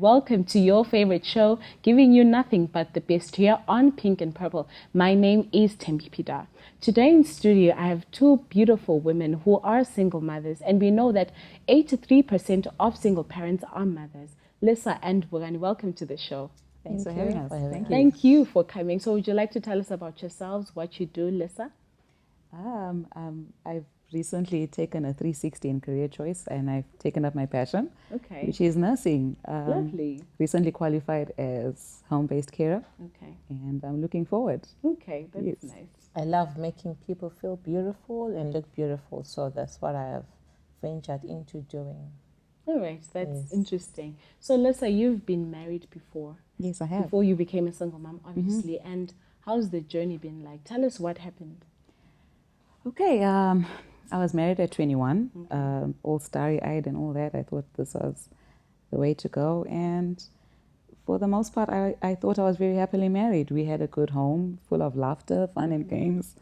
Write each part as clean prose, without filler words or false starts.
welcome to your favorite show, giving you nothing but the best here on Pink and Purple. My name is S0EP24. Today in studio, I have two beautiful women who are single mothers, and we know that 83% of single parents are mothers. Lisa and Bugani, welcome to the show. Thanks for having us. Thank you for coming. So would you like to tell us about yourselves, what you do, Lisa? I've recently taken a 360 in career choice, and I've taken up my passion, which is nursing. Lovely. Recently qualified as home-based carer. And I'm looking forward. That's nice. I love making people feel beautiful and look beautiful, so that's what I have ventured into doing. All right, that's interesting. So, Lisa, you've been married before. Yes, I have. Before you became a single mom, obviously. And how's the journey been like? Tell us what happened. Okay, I was married at 21, all starry-eyed and all that. I thought this was the way to go. And for the most part, I thought I was very happily married. We had a good home, full of laughter, fun and games.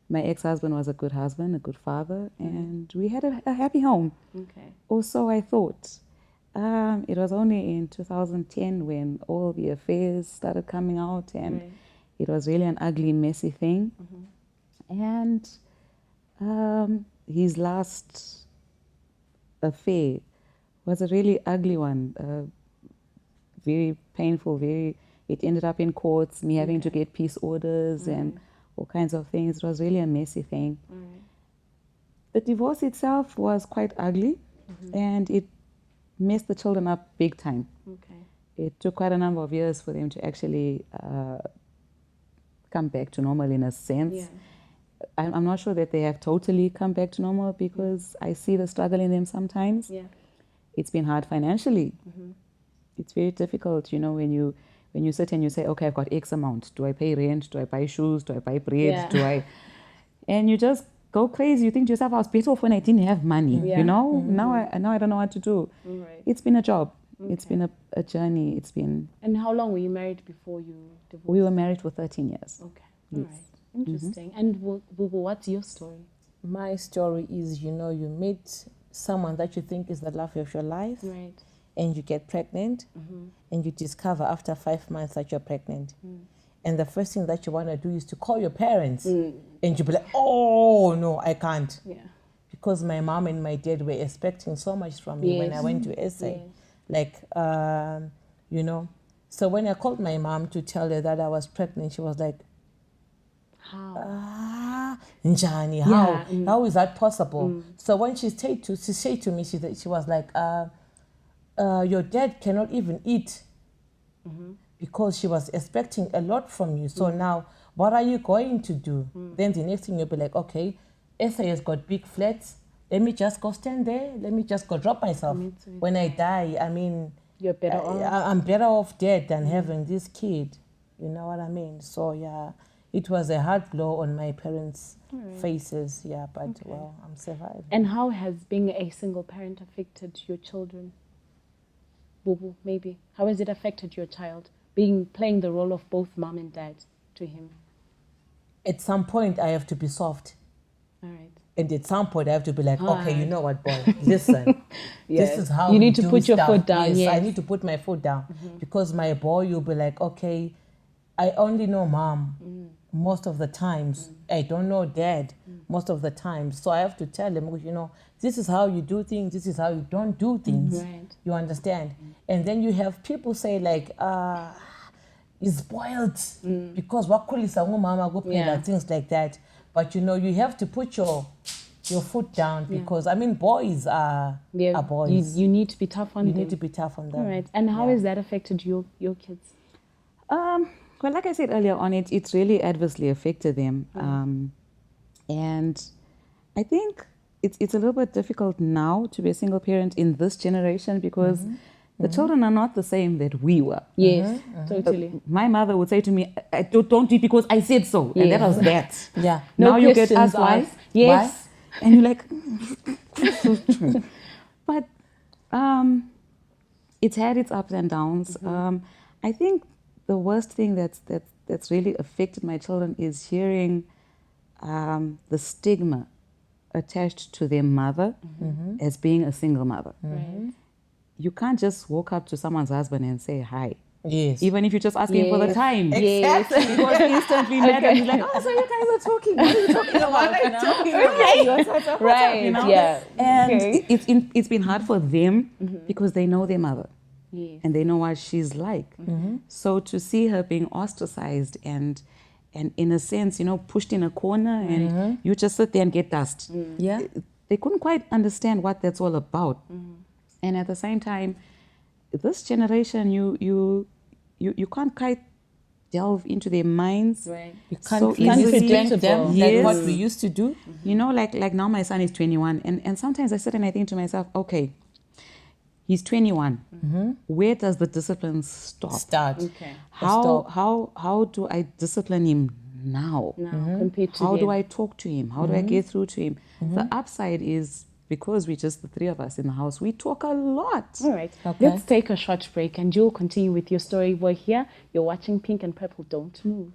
My ex-husband was a good husband, a good father, and we had a happy home. Also, I thought. It was only in 2010 when all the affairs started coming out, and it was really an ugly, messy thing. And his last affair was a really ugly one, very painful, it ended up in courts, me having to get peace orders and all kinds of things. It was really a messy thing. The divorce itself was quite ugly, and it messed the children up big time. It took quite a number of years for them to actually come back to normal in a sense. I'm not sure that they have totally come back to normal, because I see the struggle in them sometimes. It's been hard financially. It's very difficult, you know, when you sit and you say, okay, I've got X amount. Do I pay rent? Do I buy shoes? Do I buy bread? Do I? And you just go crazy. You think to yourself, I was better off when I didn't have money. You know, now I don't know what to do. It's been a job. It's been a journey. It's been. And how long were you married before you divorced? We were married for 13 years. All right. Interesting. And what's your story? My story is, you know, you meet someone that you think is the love of your life, and you get pregnant, and you discover after 5 months that you're pregnant. And the first thing that you want to do is to call your parents, and you be like, oh, no, I can't. Because my mom and my dad were expecting so much from me when I went to SA. Like, you know, so when I called my mom to tell her that I was pregnant, she was like, how? Njani, how? How is that possible? So when she said to me, she was like, your dad cannot even eat, because she was expecting a lot from you. So now, what are you going to do? Then the next thing you'll be like, okay, SA has got big flats. Let me just go stand there. Let me just go drop myself. When I die, I mean, you're better off. I'm better off dead than having this kid. You know what I mean? So yeah, it was a hard blow on my parents' faces. Yeah, but well, I'm surviving. And how has being a single parent affected your children? Bubu, maybe. How has it affected your child, playing the role of both mom and dad to him? At some point, I have to be soft. All right. And at some point, I have to be like, okay, you know what, boy, listen. This is how you need to put your foot down. Yes, I need to put my foot down. Because my boy, you'll be like, okay, I only know mom most of the times. I don't know dad most of the times. So I have to tell him, you know, this is how you do things. This is how you don't do things. You understand? And then you have people say like, he's spoiled because mama things like that. But you know, you have to put your foot down, because I mean, boys are boys. You need to be tough on them. You need to be tough on them. All right. And how has that affected your kids? Well, like I said earlier on, it's really adversely affected them. And I think it's a little bit difficult now to be a single parent in this generation, because the children are not the same that we were. Yes, totally. My mother would say to me, I don't do it because I said so. And that was that. No now you get asked why. Yes. Why? And you're like, that's so true. But it's had its ups and downs. I think the worst thing that's really affected my children is hearing the stigma attached to their mother as being a single mother. you can't just walk up to someone's husband and say hi. Yes. Even if you just ask him for the time. Exactly. He was instantly mad and he's like, oh, so you guys are talking. What are you talking about? Right. You know? Yeah. And it's been hard for them because they know their mother. Yes. And they know what she's like. So to see her being ostracized and in a sense, you know, pushed in a corner and you just sit there and get dust. Yeah. They couldn't quite understand what that's all about. And at the same time, this generation, you can't quite delve into their minds. Right. You can't so predict easily. them like what we used to do. You know, like now my son is 21 and sometimes I sit and I think to myself, okay, he's 21. Where does the discipline start? Okay. How do I discipline him now? Compared to How them. do I talk to him? How do I get through to him? The upside is because we're just the three of us in the house, we talk a lot. All right. Okay. Let's take a short break and you'll continue with your story. We're here. You're watching Pink and Purple. Don't move.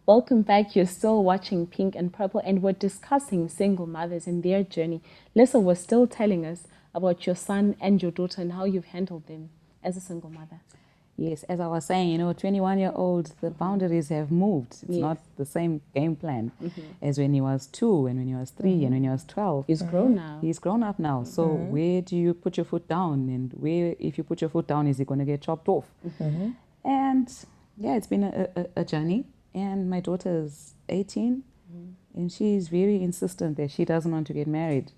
Welcome back. You're still watching Pink and Purple and we're discussing single mothers and their journey. Lisa was still telling us about your son and your daughter and how you've handled them as a single mother. Yes, as I was saying, you know, 21-year-old, the boundaries have moved. It's not the same game plan as when he was 2 and when he was 3 and when he was 12. He's grown now. He's grown up now. So where do you put your foot down? And where, if you put your foot down, is he going to get chopped off? And yeah, it's been a journey. And my daughter is 18 and she's very insistent that she doesn't want to get married,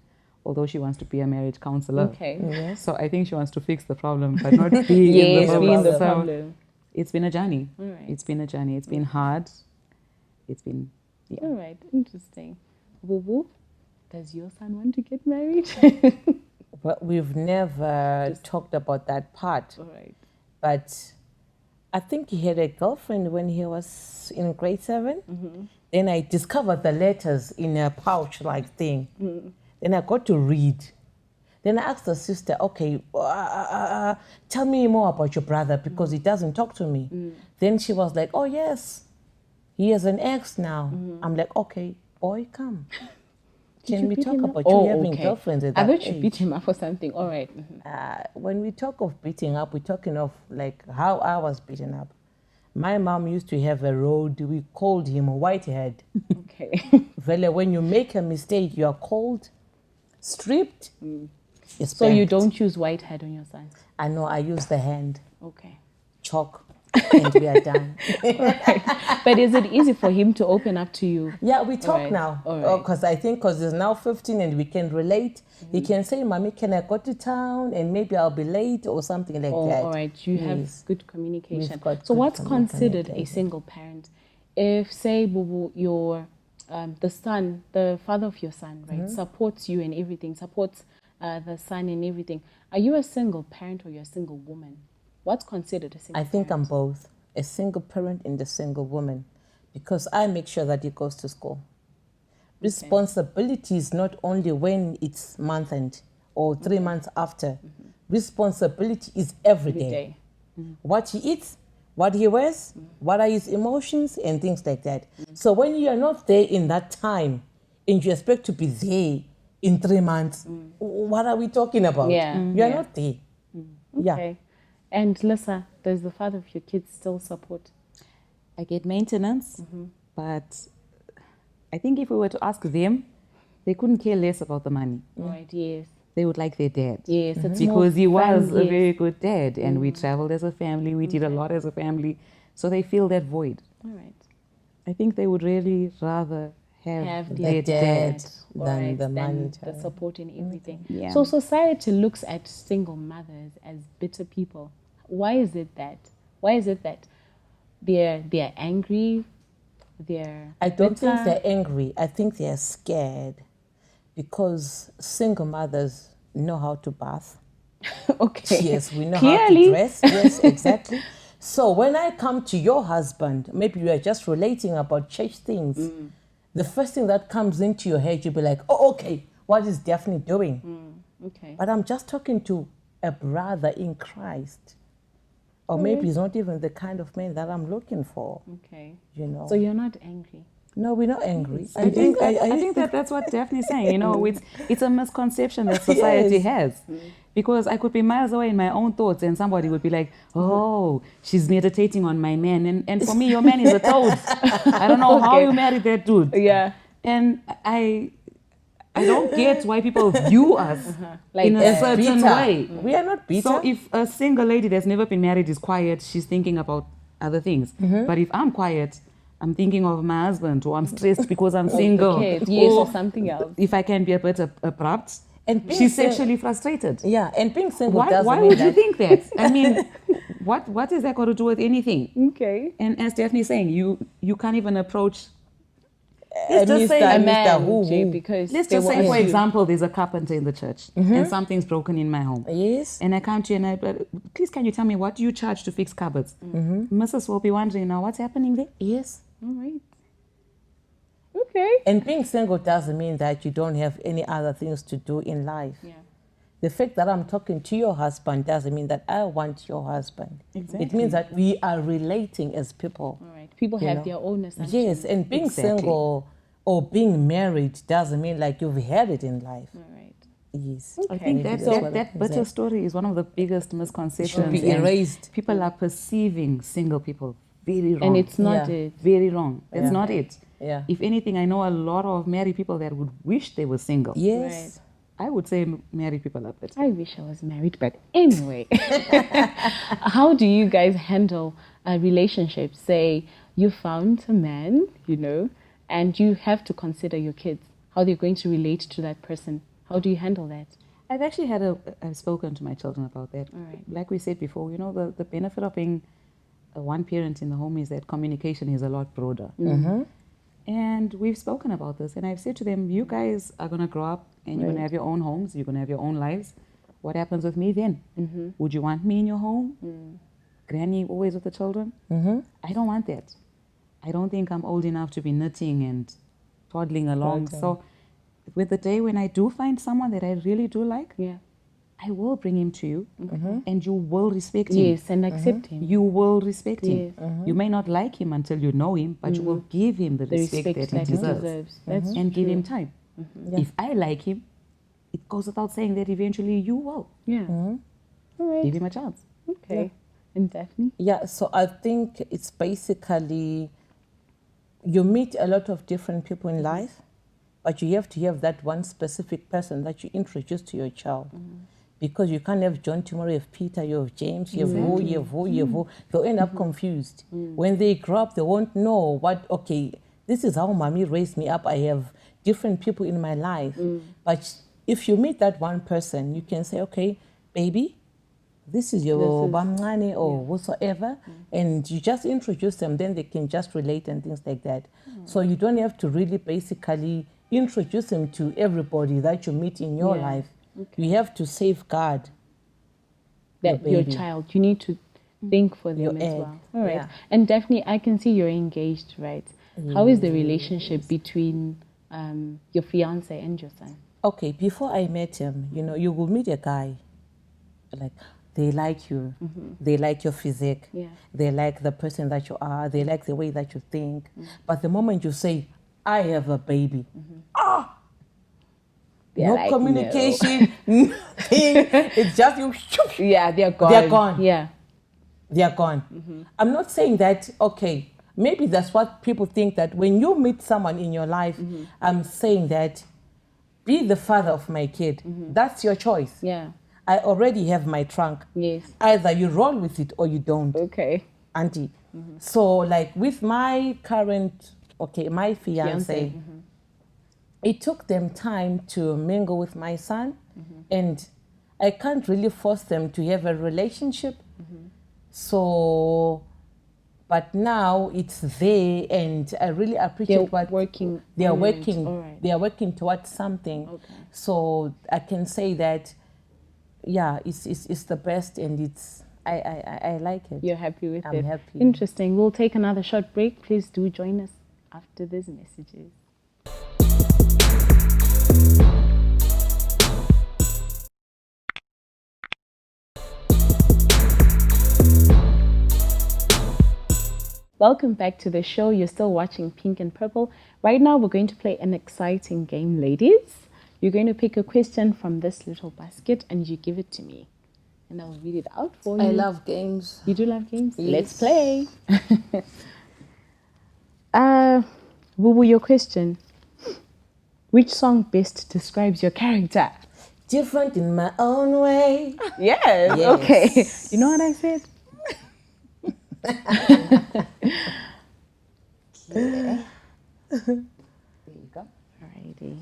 although she wants to be a marriage counselor. Okay. So I think she wants to fix the problem, but not be in the problem. It's been a journey. All right. It's been a journey. It's been hard. It's been, yeah. All right. Interesting. Woo, does your son want to get married? But we've never talked about that part. All right. But I think he had a girlfriend when he was in grade 7. Then I discovered the letters in a pouch like thing. Then I got to read. Then I asked the sister, okay, tell me more about your brother because he doesn't talk to me. Then she was like, oh yes, he has an ex now. I'm like, okay, boy, come. Can we talk about you having girlfriends at that I thought you age? beat him up or something. All right. When we talk of beating up, we're talking of like how I was beaten up. My mom used to have a road, we called him a whitehead. Okay. Vele, when you make a mistake, you are called, stripped, So you don't use whitehead on your son? I know, I use the hand, Okay. chalk, and we are done. But is it easy for him to open up to you? Yeah, we talk right. now. All right. Because I think because he's now 15 and we can relate. He can say, Mommy, can I go to town and maybe I'll be late or something like that. All right. You have Yes. good communication. We've got So good what's considered a communication. single parent? If, say, Bubu, your the son, the father of your son, right, supports you in everything, supports the son in everything. Are you a single parent or you're a single woman? What's considered a single I think parent? I'm both, a single parent and a single woman, because I make sure that he goes to school. Responsibility is not only when it's month end or 3 months after. Responsibility is every Every day. day. What he eats, what he wears, what are his emotions and things like that. So when you are not there in that time and you expect to be there in 3 months, what are we talking about? Yeah. You are Yeah. not there. Yeah. Okay. And Lisa, does the father of your kids still support? I get maintenance, but I think if we were to ask them, they couldn't care less about the money. Right, yes. They would like their dad. Yes, it's more Because he was fun, a yes. very good dad and we traveled as a family, we did a lot as a family. So they feel that void. All right. I think they would really rather have Have their their dad. than Alright, the money than the time. support and everything. Yeah. So society looks at single mothers as bitter people. Why is it that? Why is it that they're angry? They're I don't think bitter? they're angry. I think they're scared because single mothers know how to bath. Okay. Yes, we know Clearly. how to dress. Yes, exactly. So when I come to your husband, maybe you are just relating about church things. The first thing that comes into your head, you'll be like, oh, okay, what is Daphne doing? Okay. But I'm just talking to a brother in Christ. or maybe he's not even the kind of man that I'm looking for. Okay. You know. So you're not angry? No, we're not angry. I think that that's what Daphne's saying. You know, it's a misconception that society has. Because I could be miles away in my own thoughts and somebody would be like, oh, she's meditating on my man. And for me, your man is a toad. I don't know how you married that dude. Yeah. And I don't get why people view us Like in a certain bitter. way. We are not bitter. So if a single lady that's never been married is quiet, she's thinking about other things. But if I'm quiet, I'm thinking of my husband, or I'm stressed because I'm single. Okay, yes, or something else. If I can be a bit abrupt, And being she's single- sexually frustrated. Yeah, and being single Why doesn't mean would you that- think that? I mean, what is that got to do with anything? Okay. And as Daphne's saying, you can't even approach. Let's just say A Mr. man, Who. Jay, because Let's they just say, will for assume. example, there's a carpenter in the church and something's broken in my home. Yes. And I come to you and please can you tell me what do you charge to fix cupboards? Mrs. will be wondering now what's happening there. Yes. All right. Okay. And being single doesn't mean that you don't have any other things to do in life. Yeah. The fact that I'm talking to your husband doesn't mean that I want your husband. Exactly. It means that we are relating as people. All right. People You have know. their own assumptions. Yes, and being Exactly. single or being married doesn't mean like you've had it in life. All right. Yes. I think Maybe that that's what that it bitter is. story is one of the biggest Should misconceptions. be and erased. People are perceiving single people very wrong. And it's not Yeah. it. very wrong. That's Yeah. not it. Yeah. If anything, I know a lot of married people that would wish they were single. Yes. I would say married people are better. I wish I was married, but anyway. How do you guys handle a relationship? Say you found a man, you know, and you have to consider your kids, how they're going to relate to that person. How do you handle that? I've actually I've spoken to my children about that. All right. Like we said before, you know, the benefit of being one parent in the home is that communication is a lot broader. And we've spoken about this, and I've said to them, you guys are going to grow up and you're going to have your own homes, you're going to have your own lives. What happens with me then? Would you want me in your home? Granny always with the children? I don't want that. I don't think I'm old enough to be knitting and toddling along. So with the day when I do find someone that I really do like, Yeah. I will bring him to you and you will respect him. Yes, and accept him. You will respect him. Yes. You may not like him until you know him, but you will give him the The respect, respect that he deserves. That's And give true. him time. If I like him, it goes without saying that eventually you will. Yeah. All right. Give him a chance. Okay. And Daphne? Yeah, so I think it's basically you meet a lot of different people in life, but you have to have that one specific person that you introduce to your child. Because you can't have John tomorrow, you have Peter, you have James, you have who, you have who, you have who. They'll end up confused. When they grow up, they won't know okay, this is how mommy raised me up. I have different people in my life. But if you meet that one person, you can say, okay, baby, this is your bamngane or whatsoever, and you just introduce them, then they can just relate and things like that. So you don't have to really basically introduce them to everybody that you meet in your life. You have to safeguard That your baby. child, you need to think for them Your as egg. well. All right. Yeah. And Daphne, I can see you're engaged, right? How is the relationship between your fiance and your son? Okay, before I met him, you know, you will meet a guy, like they like you, they like your physique, Yeah. they like the person that you are, they like the way that you think. But the moment you say, I have a baby, They're no like, communication, nothing. It's just you. Yeah, they're gone. They're gone. Yeah. They are gone. I'm not saying that, okay, maybe that's what people think, that when you meet someone in your life, I'm saying that be the father of my kid. That's your choice. Yeah. I already have my trunk. Yes. Either you roll with it or you don't, Okay. auntie. So like with my current, my fiance, it took them time to mingle with my son, and I can't really force them to have a relationship. So, but now it's there, and I really appreciate They're what working they are on it. working. All right. They are working towards something. Okay. So I can say that, yeah, it's the best, and it's I like it. You're happy with it? I'm happy. Interesting. We'll take another short break. Please do join us after these messages. Welcome back to the show. You're still watching Pink and Purple. Right now, we're going to play an exciting game, ladies. You're going to pick a question from this little basket and you give it to me. And I'll read it out for you. I love games. You do love games? Yes. Let's play. Boo, your question. Which song best describes your character? Different in my own way. Yes. Yes. Okay. You know what I said? There you go. Alrighty.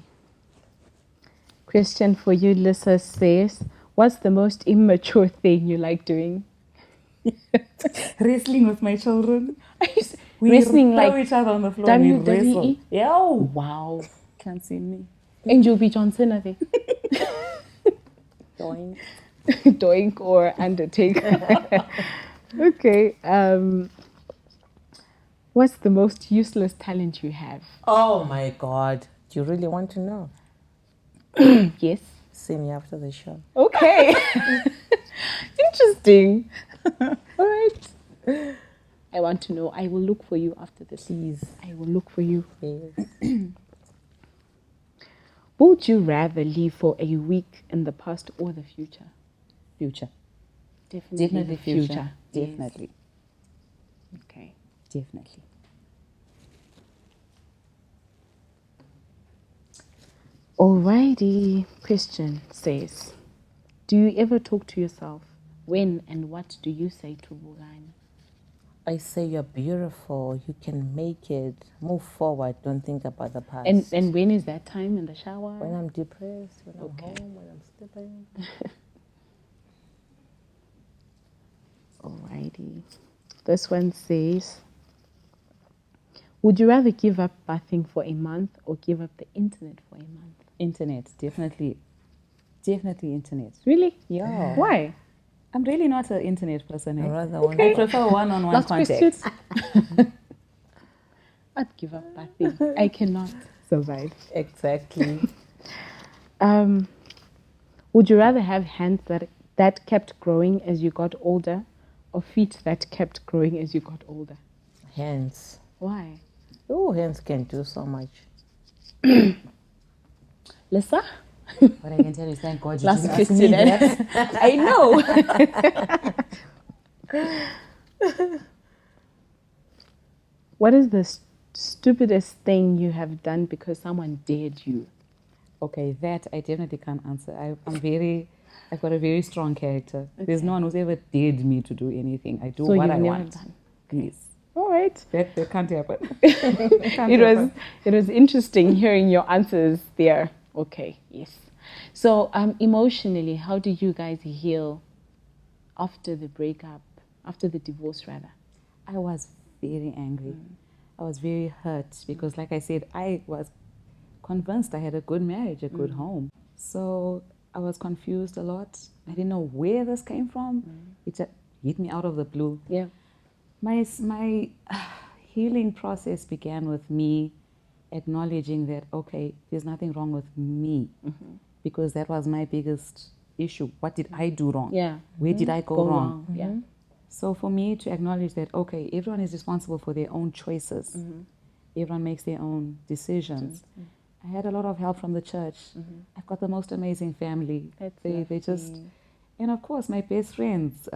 Question for you, Lisa says, what's the most immature thing you like doing? Wrestling with my children. We Wrestling throw like each other on the floor and we wrestle. WWE? Yo! Wow. Can't see me. Angel B. Johnson, I think. Doink. Doink or Undertaker. Okay. What's the most useless talent you have? Oh my God. Do you really want to know? Yes. See me after the show. Okay. Interesting. All right. I want to know. I will look for you after this. Please. I will look for you. Yes. Would you rather live for a week in the past or the future? Future. Definitely Definitely the future. Yes. Definitely. Okay. Definitely. Alrighty. Question says, do you ever talk to yourself? When and what do you say to Bugani? I say you're beautiful. You can make it. Move forward. Don't think about the past. And when is that time? In the shower? when I'm depressed, when I'm Okay. home, when I'm sleeping. Alrighty. This one says, would you rather give up bathing for a month or give up the internet for a month? Internet. Definitely. Definitely internet. Really? Yeah. Why? I'm really not an internet person. I Eh? rather I prefer one-on-one Last contact. question. I'd give up bathing. I cannot survive. Exactly. Would you rather have hands that kept growing as you got older or feet that kept growing as you got older? Hands. Why? Oh, hands can do so much. Lisa? What I can tell you, thank God you Last didn't ask me question. that. I know. What is the stupidest thing you have done because someone dared you? Okay, that I definitely can't answer. I've got a very strong character. There's no one who's ever dared me to do anything. I do So what you've I never want. done. Yes. All right. That can't happen. It was interesting hearing your answers there. Okay, yes. So emotionally, how do you guys heal after the breakup, after the divorce rather? I was very angry. I was very hurt because, like I said, I was convinced I had a good marriage, a good home. So I was confused a lot. I didn't know where this came from. It just hit me out of the blue. Yeah. My healing process began with me acknowledging that, okay, there's nothing wrong with me, because that was my biggest issue. What did I do wrong? Yeah. Where did I go wrong? Yeah. So for me to acknowledge that, okay, everyone is responsible for their own choices. Everyone makes their own decisions. I had a lot of help from the church. I've got the most amazing family. They just, and of course my best friends,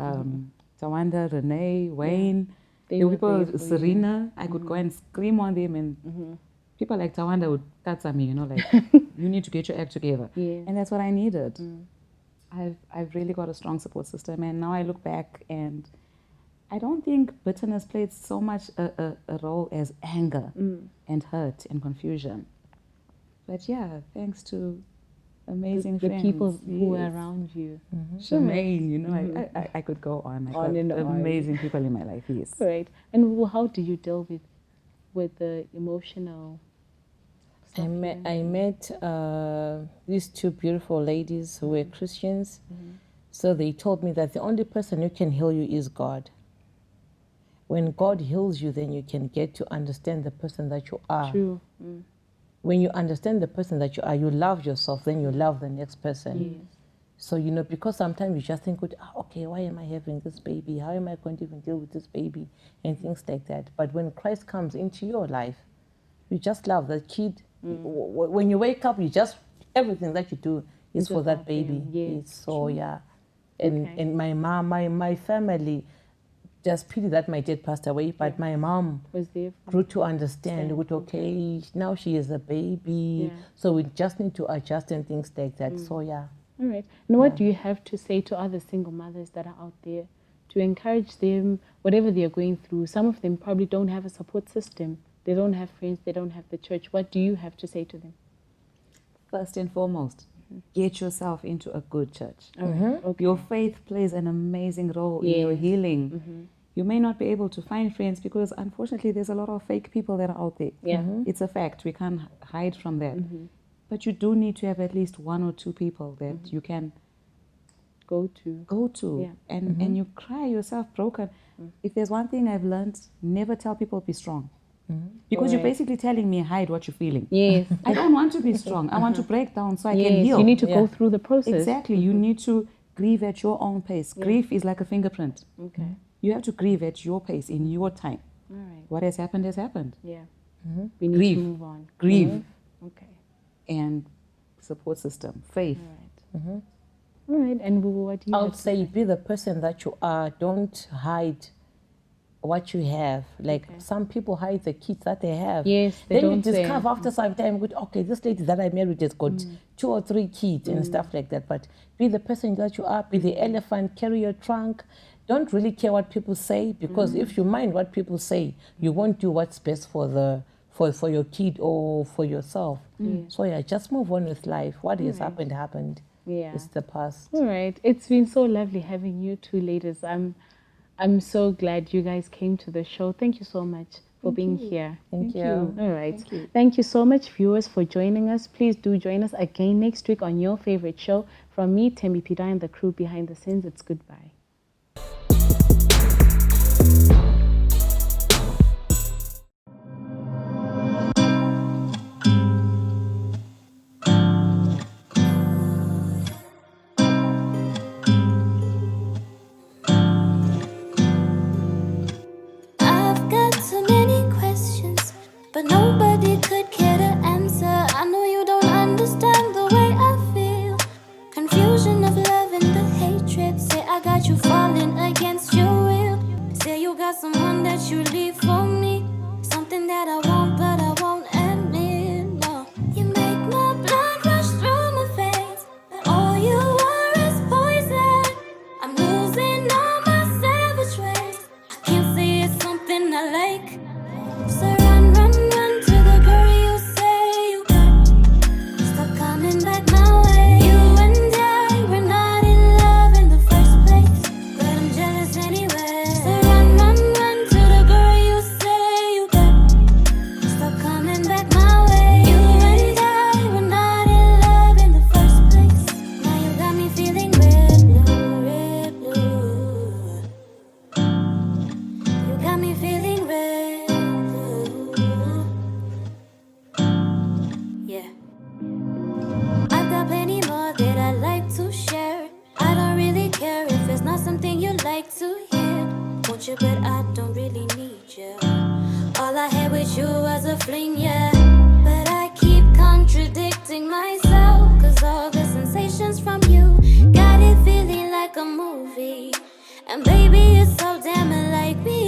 Tawanda, Renee, Wayne, They there were were there people, for you. Serena, I could go and scream on them, and people like Tawanda would touch on me, you know, like, you need to get your act together. Yeah. And that's what I needed. I've really got a strong support system, and now I look back and I don't think bitterness played so much a role as anger and hurt and confusion. But yeah, thanks to amazing The friends. people who are yes. around you. Charmaine, you know, I could go on. I On got and on. amazing people in my life, yes. Right. And how do you deal with the emotional stuff? I met these two beautiful ladies who were Christians. So they told me that the only person who can heal you is God. When God heals you, then you can get to understand the person that you are. True. When you understand the person that you are, you love yourself, then you love the next person. So, you know, because sometimes you just think, okay, why am I having this baby? How am I going to even deal with this baby? And things like that. But when Christ comes into your life, you just love that kid. When you wake up, everything that you do is for that baby. Yes, so, yeah. And my mom, my family, just pity that my dad passed away, but my mom was there grew to understand, okay, now she is a baby, so we just need to adjust and things like that. So, yeah. All right. And what do you have to say to other single mothers that are out there to encourage them, whatever they're going through? Some of them probably don't have a support system. They don't have friends. They don't have the church. What do you have to say to them? First and foremost, get yourself into a good church. Okay. Your faith plays an amazing role in your healing. You may not be able to find friends because, unfortunately, there's a lot of fake people that are out there. It's a fact. We can't hide from that. But you do need to have at least one or two people that you can go to. And you cry yourself broken. If there's one thing I've learned, never tell people be strong. Because you're basically telling me hide what you're feeling. Yes. I don't want to be strong. I want to break down so I can heal. You need to go through the process. Exactly. You need to grieve at your own pace. Grief is like a fingerprint. Okay. You have to grieve at your pace, in your time. All right. What has happened has happened. Yeah. We need to move on. Grieve. Okay. And support system, faith. All right. All right. And what do you I would say be the person that you are. Don't hide what you have. Like some people hide the kids that they have. Yes, they then don't you discover after some time, okay, this lady that I married has got 2 or 3 kids and stuff like that. But be the person that you are. Be the elephant. Carry your trunk. Don't really care what people say, because if you mind what people say, you won't do what's best for your kid or for yourself. So yeah, just move on with life. What has happened. Yeah. It's the past. All right. It's been so lovely having you two ladies. I'm so glad you guys came to the show. Thank you so much for being here. Thank you. All right. Thank you so much, viewers, for joining us. Please do join us again next week on your favorite show. From me, TIMECODE, and the crew behind the scenes, it's goodbye. But nobody could care to answer. I know you don't understand the way I feel. Confusion of love and the hatred. Say I got you falling against your will. Say you got someone that you leave for me. Something that I want but I won't admit. No, you make my blood rush through my veins, but all you are is poison. I'm losing all my savage ways. I can't say it's something I like. So run to the girl you say you got. Stop coming back my way. You and I were not in love in the first place, but I'm jealous anyway. So run to the girl you say you got. Stop coming back my way. You and I were not in love in the first place. Now you got me feeling red blue. You got me feeling red. Yeah, I've got plenty more that I'd like to share. I don't really care if it's not something you like to hear. Want you, but I don't really need you. All I had with you was a fling, yeah. But I keep contradicting myself, cause all the sensations from you got it feeling like a movie. And baby, it's so damn unlike me.